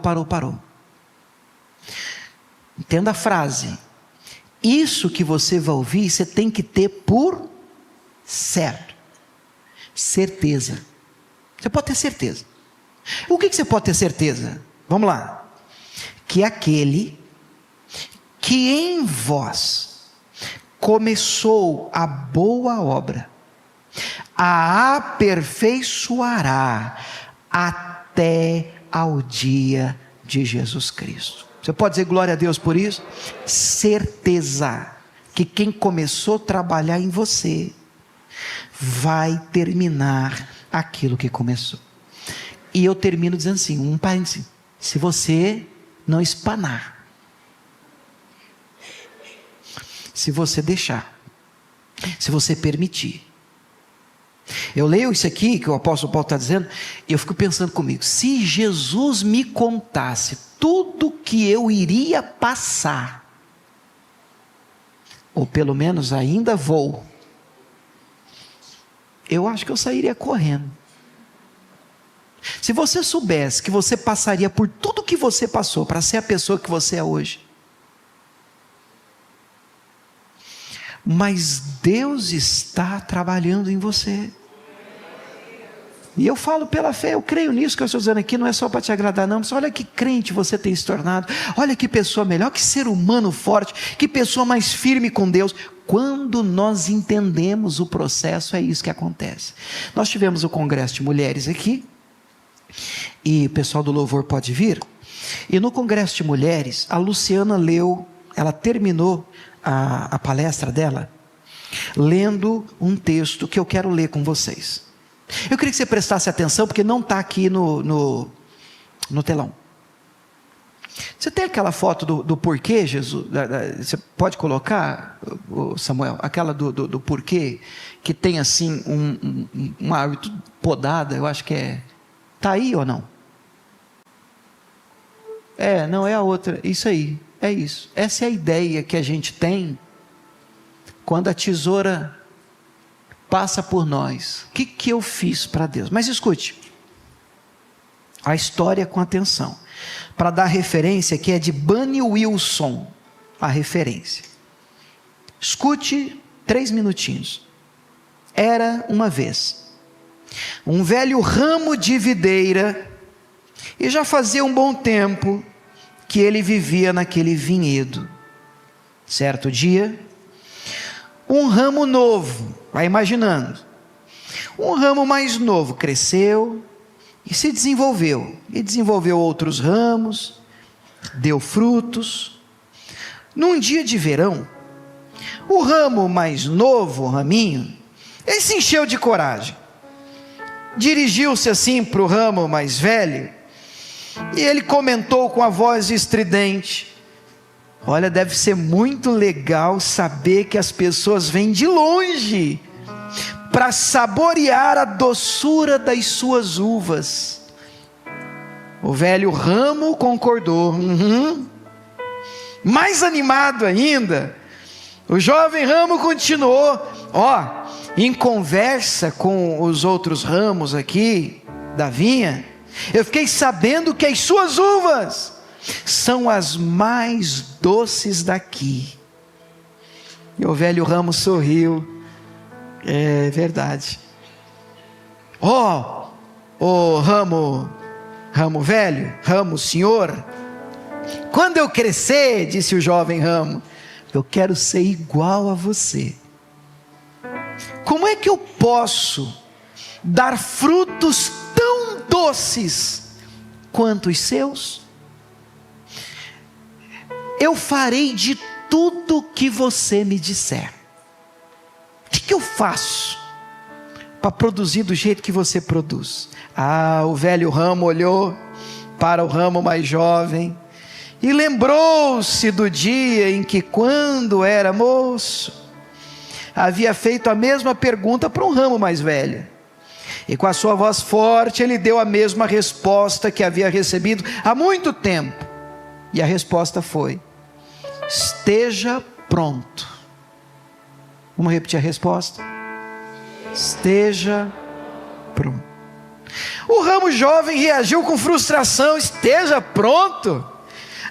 Entenda a frase. Isso que você vai ouvir, você tem que ter por certo. Certeza. Você pode ter certeza. O que você pode ter certeza? Vamos lá. Que aquele que em vós começou a boa obra, a aperfeiçoará até ao dia de Jesus Cristo. Você pode dizer glória a Deus por isso? Certeza que quem começou a trabalhar em você vai terminar aquilo que começou. E eu termino dizendo assim, um parênteses, se você não espanar, se você deixar, se você permitir. Eu leio isso aqui que o apóstolo Paulo está dizendo, e eu fico pensando comigo, se Jesus me contasse tudo que eu iria passar, ou pelo menos ainda vou, eu acho que eu sairia correndo. Se você soubesse que você passaria por tudo que você passou para ser a pessoa que você é hoje, mas Deus está trabalhando em você, e eu falo pela fé, eu creio nisso que eu estou dizendo aqui, não é só para te agradar não, mas olha que crente você tem se tornado, olha que pessoa melhor, que ser humano forte, que pessoa mais firme com Deus. Quando nós entendemos o processo, é isso que acontece. Nós tivemos o congresso de mulheres aqui, e o pessoal do louvor pode vir, e no congresso de mulheres, a Luciana leu, ela terminou a palestra dela, lendo um texto que eu quero ler com vocês. Eu queria que você prestasse atenção, porque não está aqui no telão. Você tem aquela foto do porquê, Jesus? Você pode colocar, Samuel, aquela do porquê, que tem assim uma árvore podada, eu acho que é. Está aí ou não? Não é a outra, isso aí, é isso. Essa é a ideia que a gente tem quando a tesoura passa por nós. O que eu fiz para Deus? Mas escute, a história com atenção, para dar referência que é de Bunny Wilson, a referência. Escute 3 minutinhos. Era uma vez um velho ramo de videira, e já fazia um bom tempo que ele vivia naquele vinhedo. Certo dia, um ramo novo, vai imaginando, um ramo mais novo cresceu e se desenvolveu, e desenvolveu outros ramos, deu frutos. Num dia de verão, o ramo mais novo, o raminho, ele se encheu de coragem, dirigiu-se assim para o ramo mais velho, e ele comentou com a voz estridente: olha, deve ser muito legal saber que as pessoas vêm de longe para saborear a doçura das suas uvas. O velho ramo concordou. Mais animado ainda, o jovem ramo continuou: em conversa com os outros ramos aqui da vinha, eu fiquei sabendo que as suas uvas são as mais doces daqui. E o velho ramo sorriu. É verdade. Ramo velho, ramo senhor, quando eu crescer, disse o jovem ramo, eu quero ser igual a você. Como é que eu posso dar frutos tão doces quanto os seus? Eu farei de tudo que você me disser. O que eu faço para produzir do jeito que você produz? O velho ramo olhou para o ramo mais jovem e lembrou-se do dia em que, quando era moço, havia feito a mesma pergunta para um ramo mais velho. E com a sua voz forte, ele deu a mesma resposta que havia recebido há muito tempo. E a resposta foi: esteja pronto. Vamos repetir a resposta? Esteja pronto. O ramo jovem reagiu com frustração: esteja pronto?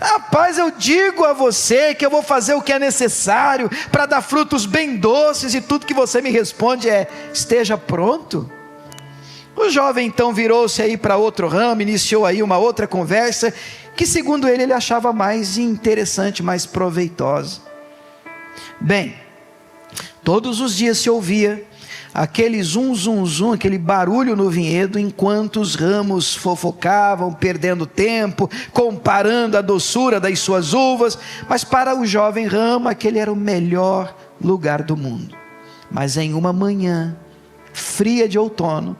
Rapaz, eu digo a você que eu vou fazer o que é necessário para dar frutos bem doces, e tudo que você me responde é: esteja pronto? O jovem então virou-se aí para outro ramo, iniciou aí uma outra conversa, que segundo ele achava mais interessante, mais proveitosa. Bem, todos os dias se ouvia aquele zum, zum, zum, aquele barulho no vinhedo, enquanto os ramos fofocavam, perdendo tempo, comparando a doçura das suas uvas. Mas para o jovem ramo, aquele era o melhor lugar do mundo. Mas em uma manhã fria de outono,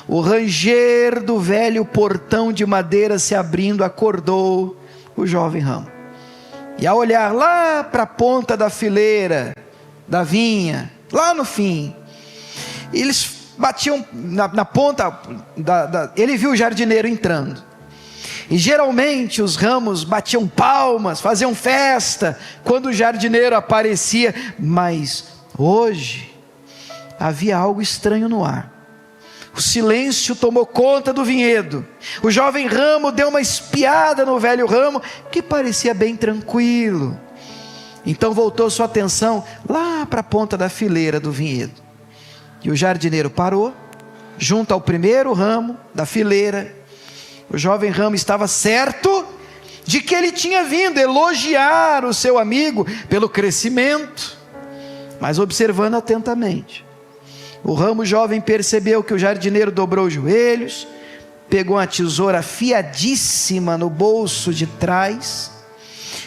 o ranger do velho portão de madeira se abrindo acordou o jovem ramo. E ao olhar lá para a ponta da fileira da vinha, lá no fim, eles batiam na ponta, ele viu o jardineiro entrando. E geralmente os ramos batiam palmas, faziam festa quando o jardineiro aparecia. Mas hoje havia algo estranho no ar. O silêncio tomou conta do vinhedo. O jovem ramo deu uma espiada no velho ramo, que parecia bem tranquilo. Então voltou sua atenção lá para a ponta da fileira do vinhedo. E o jardineiro parou, junto ao primeiro ramo da fileira. O jovem ramo estava certo de que ele tinha vindo elogiar o seu amigo pelo crescimento. Mas observando atentamente, o ramo jovem percebeu que o jardineiro dobrou os joelhos, pegou uma tesoura afiadíssima no bolso de trás,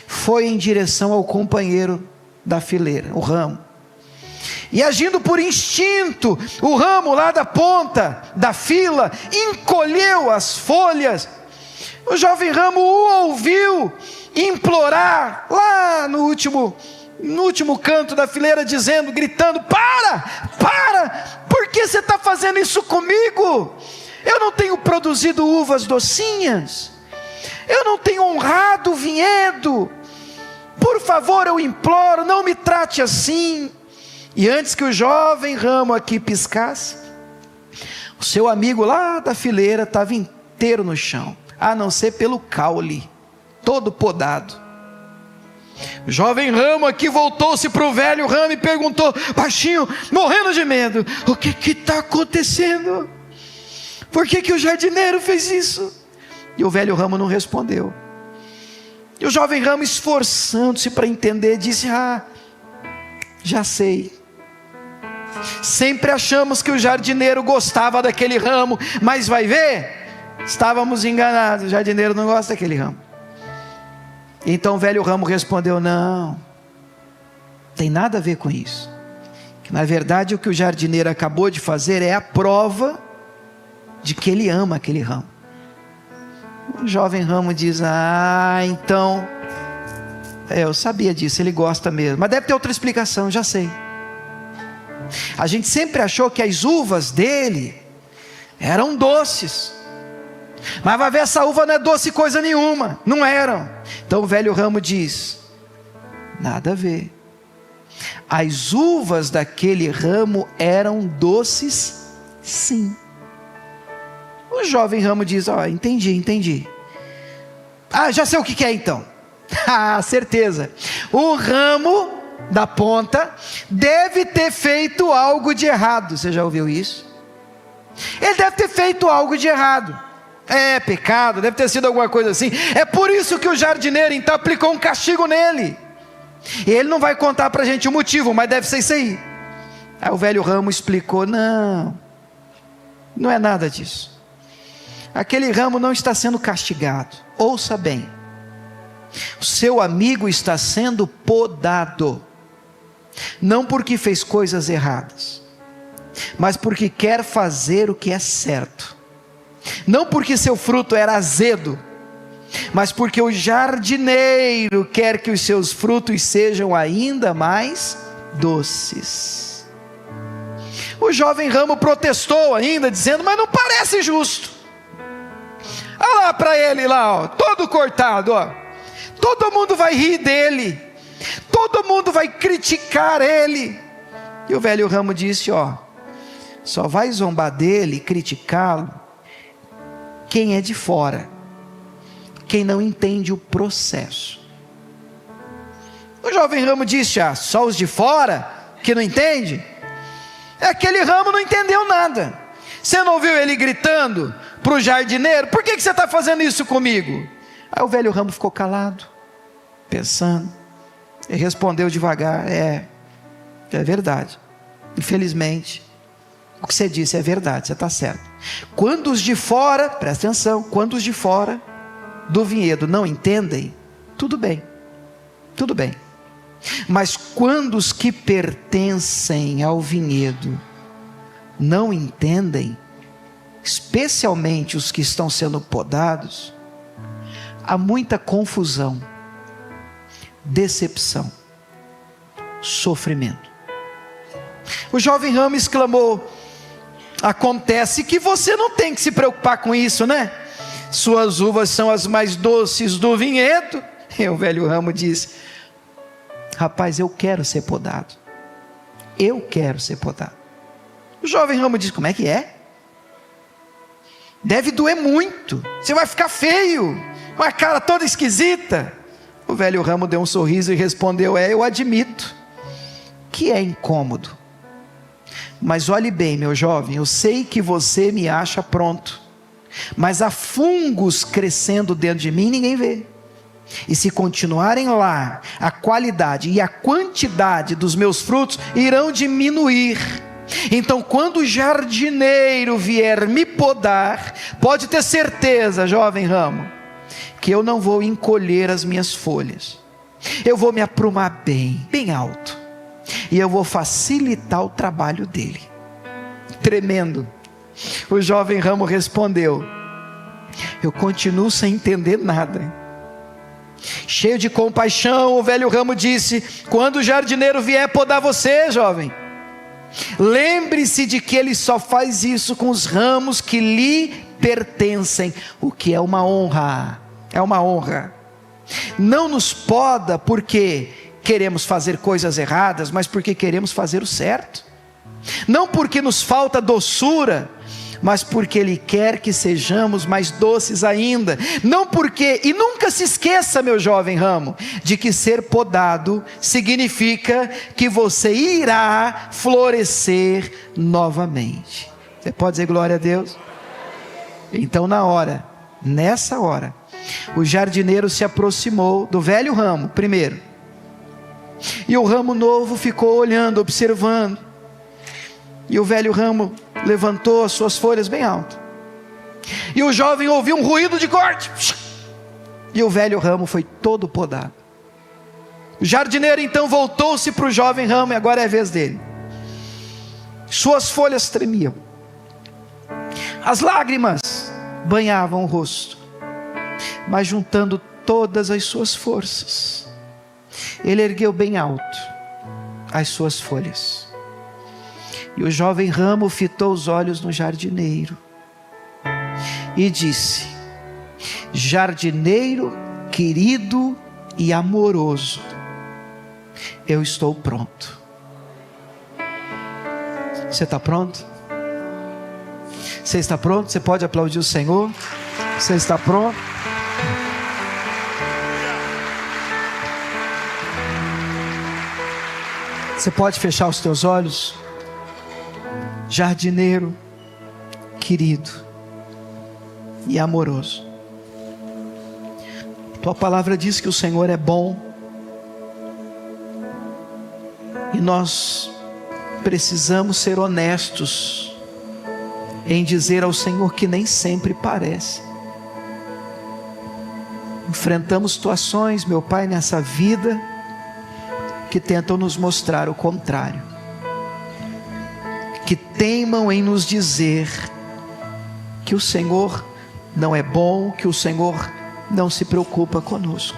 foi em direção ao companheiro da fileira, o ramo. E agindo por instinto, o ramo lá da ponta da fila encolheu as folhas. O jovem ramo o ouviu implorar lá no último canto da fileira, dizendo, gritando: para, por que você está fazendo isso comigo? Eu não tenho produzido uvas docinhas, eu não tenho honrado o vinhedo, por favor, eu imploro, não me trate assim. E antes que o jovem ramo aqui piscasse, o seu amigo lá da fileira estava inteiro no chão, a não ser pelo caule, todo podado. O jovem ramo aqui voltou-se para o velho ramo e perguntou, baixinho, morrendo de medo: o que está acontecendo? Por que o jardineiro fez isso? E o velho ramo não respondeu. E o jovem ramo, esforçando-se para entender, disse: já sei. Sempre achamos que o jardineiro gostava daquele ramo, mas vai ver, estávamos enganados, o jardineiro não gosta daquele ramo. Então o velho ramo respondeu: não tem nada a ver com isso, que na verdade o que o jardineiro acabou de fazer é a prova de que ele ama aquele ramo. O jovem ramo diz: então eu sabia disso, ele gosta mesmo, mas deve ter outra explicação, já sei. A gente sempre achou que as uvas dele eram doces, mas vai ver, essa uva não é doce coisa nenhuma, não eram. Então o velho ramo diz: nada a ver, as uvas daquele ramo eram doces sim. O jovem ramo diz: entendi. Já sei o que é então. Certeza, o ramo da ponta deve ter feito algo de errado. Você já ouviu isso? Ele deve ter feito algo de errado, pecado, deve ter sido alguma coisa assim. É por isso que o jardineiro então aplicou um castigo nele. E ele não vai contar para a gente o motivo, mas deve ser isso aí. Aí o velho ramo explicou: não é nada disso. Aquele ramo não está sendo castigado. Ouça bem, o seu amigo está sendo podado, não porque fez coisas erradas, mas porque quer fazer o que é certo. Não porque seu fruto era azedo, mas porque o jardineiro quer que os seus frutos sejam ainda mais doces. O jovem ramo protestou ainda, dizendo: mas não parece justo. Olha lá para ele lá, todo cortado, todo mundo vai rir dele, todo mundo vai criticar ele. E o velho ramo disse: só vai zombar dele, criticá-lo, quem é de fora, quem não entende o processo. O jovem ramo disse: só os de fora que não entende? Aquele ramo não entendeu nada. Você não ouviu ele gritando para o jardineiro: por que você está fazendo isso comigo? Aí o velho ramo ficou calado, pensando, e respondeu devagar: é verdade, infelizmente o que você disse é verdade, você está certo. Quando os de fora, presta atenção, quando os de fora do vinhedo não entendem, tudo bem, mas quando os que pertencem ao vinhedo não entendem, especialmente os que estão sendo podados, há muita confusão, decepção, sofrimento. O jovem ramo exclamou: acontece que você não tem que se preocupar com isso, né? Suas uvas são as mais doces do vinhedo. E o velho ramo disse: rapaz, eu quero ser podado. O jovem ramo disse: como é que é? Deve doer muito, você vai ficar feio, uma cara toda esquisita. O velho ramo deu um sorriso e respondeu: eu admito que é incômodo, mas olhe bem, meu jovem, eu sei que você me acha pronto, mas há fungos crescendo dentro de mim, ninguém vê, e se continuarem lá, a qualidade e a quantidade dos meus frutos irão diminuir. Então quando o jardineiro vier me podar, pode ter certeza, jovem ramo, que eu não vou encolher as minhas folhas, eu vou me aprumar bem alto, e eu vou facilitar o trabalho dele. Tremendo. O jovem ramo respondeu: eu continuo sem entender nada. Cheio de compaixão, o velho ramo disse: quando o jardineiro vier podar você, jovem, lembre-se de que ele só faz isso com os ramos que lhe pertencem, o que é uma honra. Não nos poda porque queremos fazer coisas erradas, mas porque queremos fazer o certo. Não porque nos falta doçura, mas porque Ele quer que sejamos mais doces ainda. Não porque, e nunca se esqueça, meu jovem ramo, de que ser podado significa que você irá florescer novamente. Você pode dizer glória a Deus? Então nessa hora, o jardineiro se aproximou do velho ramo primeiro, e o ramo novo ficou olhando, observando. E o velho ramo levantou as suas folhas bem alto, e o jovem ouviu um ruído de corte, e o velho ramo foi todo podado. O jardineiro então voltou-se para o jovem ramo, e agora é a vez dele. Suas folhas tremiam, as lágrimas banhavam o rosto, mas juntando todas as suas forças, ele ergueu bem alto as suas folhas. E o jovem ramo fitou os olhos no jardineiro e disse: jardineiro querido e amoroso, eu estou pronto. Você está pronto? Você está pronto? Você pode aplaudir o Senhor? Você está pronto? Você pode fechar os teus olhos? Jardineiro querido e amoroso, tua palavra diz que o Senhor é bom, e nós precisamos ser honestos em dizer ao Senhor que nem sempre parece. Enfrentamos situações, meu Pai, nessa vida que tentam nos mostrar o contrário, que teimam em nos dizer que o Senhor não é bom, que o Senhor não se preocupa conosco.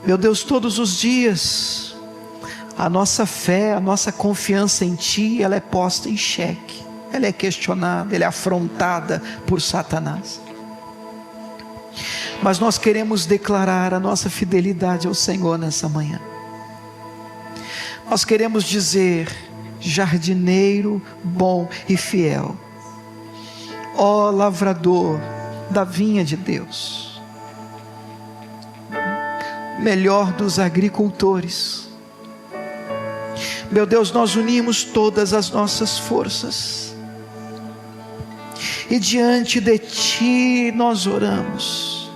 Meu Deus, todos os dias a nossa fé, a nossa confiança em Ti, ela é posta em xeque, ela é questionada, ela é afrontada por Satanás. Mas nós queremos declarar a nossa fidelidade ao Senhor nessa manhã. Nós queremos dizer: jardineiro bom e fiel, ó lavrador da vinha de Deus, melhor dos agricultores, meu Deus, nós unimos todas as nossas forças, e diante de Ti nós oramos,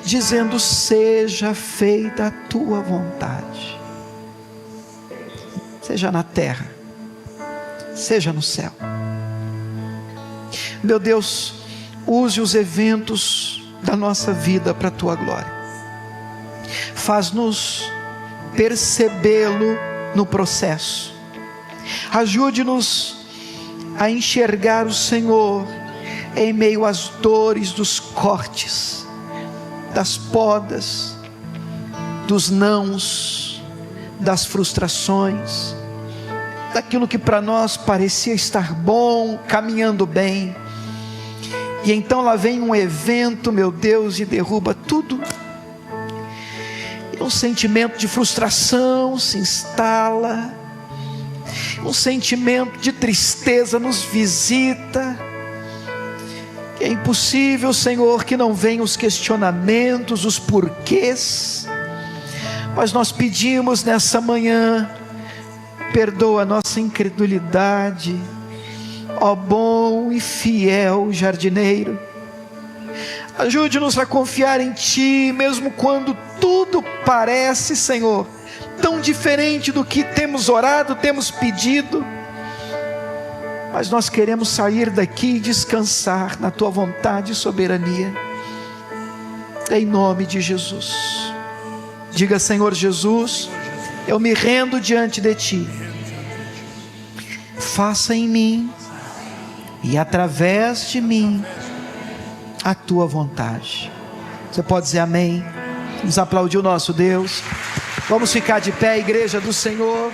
dizendo: seja feita a Tua vontade, seja na terra, seja no céu. Meu Deus, use os eventos da nossa vida para a Tua glória, faz-nos percebê-lo no processo, ajude-nos a enxergar o Senhor em meio às dores dos cortes, das podas, dos nãos, das frustrações, daquilo que para nós parecia estar bom, caminhando bem, e então lá vem um evento, meu Deus, e derruba tudo, e um sentimento de frustração se instala, um sentimento de tristeza nos visita. É impossível, Senhor, que não venham os questionamentos, os porquês, mas nós pedimos nessa manhã: perdoa a nossa incredulidade, ó bom e fiel jardineiro. Ajude-nos a confiar em Ti, mesmo quando tudo parece, Senhor, tão diferente do que temos orado, temos pedido. Mas nós queremos sair daqui e descansar na Tua vontade e soberania, em nome de Jesus. Diga: Senhor Jesus, eu me rendo diante de Ti, faça em mim e através de mim a Tua vontade. Você pode dizer amém? Vamos aplaudir o nosso Deus. Vamos ficar de pé, igreja do Senhor.